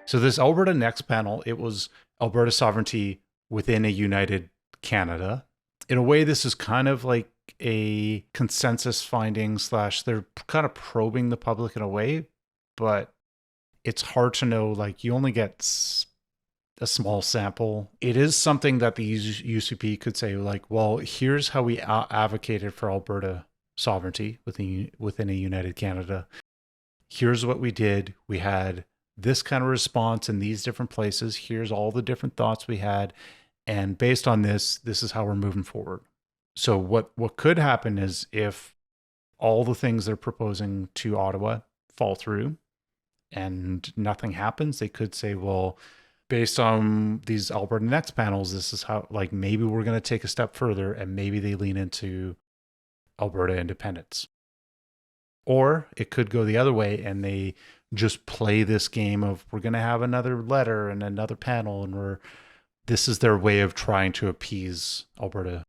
So this Alberta Next panel, it was Alberta sovereignty within a united Canada. In a way, this is kind of like a consensus finding slash they're kind of probing the public in a way, but it's hard to know. Like you only get a small sample. It is something that the UCP could say like, well, here's how we advocated for Alberta sovereignty within a united Canada. Here's what we did. We had this kind of response in these different places. Here's all the different thoughts we had. And based on this is how we're moving forward. So what could happen is if all the things they're proposing to Ottawa fall through and nothing happens, they could say, well, based on these Alberta Next panels, this is how, like, maybe we're going to take a step further and maybe they lean into Alberta independence. Or it could go the other way and they just play this game of we're going to have another letter and another panel and this is their way of trying to appease Alberta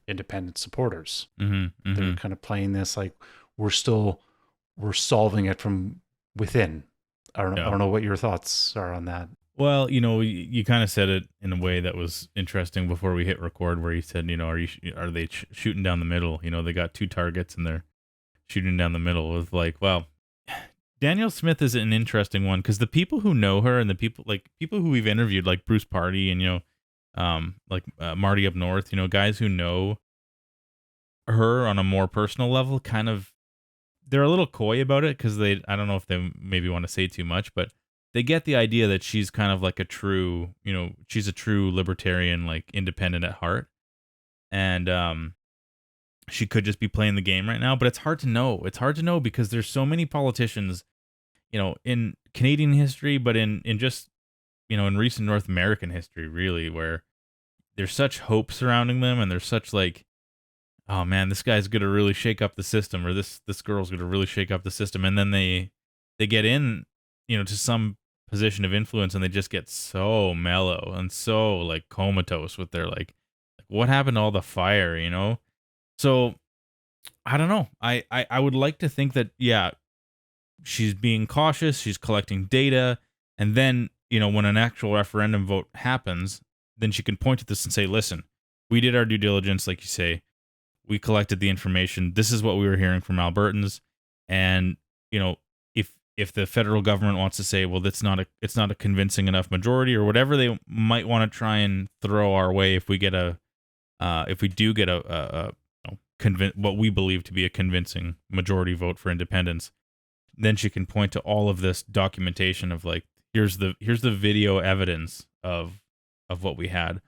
independent supporters. They're kind of playing this like we're solving it from within. I don't know what your thoughts are on that. Well, you kind of said it in a way that was interesting before we hit record, where you said, are they shooting down the middle? They got two targets and they're shooting down the middle. With like, well, Danielle Smith is an interesting one because the people who know her and the people who we've interviewed, like Bruce Party and Marty up north, guys who know her on a more personal level, kind of, they're a little coy about it because I don't know if they maybe want to say too much, but they get the idea that she's kind of like she's a true libertarian, like independent at heart. And she could just be playing the game right now, but it's hard to know. It's hard to know because there's so many politicians, in Canadian history, but in just, in recent North American history, really, where there's such hope surrounding them and there's such like, oh man, this guy's going to really shake up the system, or this girl's going to really shake up the system. And then they get in, to some position of influence and they just get so mellow and so like comatose with their like what happened to all the fire, So I don't know. I would like to think that, yeah, she's being cautious, she's collecting data, and then, when an actual referendum vote happens, then she can point to this and say, listen, we did our due diligence, like you say, we collected the information, this is what we were hearing from Albertans, and, if the federal government wants to say, well, it's not a convincing enough majority, or whatever they might want to try and throw our way, if we do get what we believe to be a convincing majority vote for independence, then she can point to all of this documentation of like, here's the video evidence of what we had.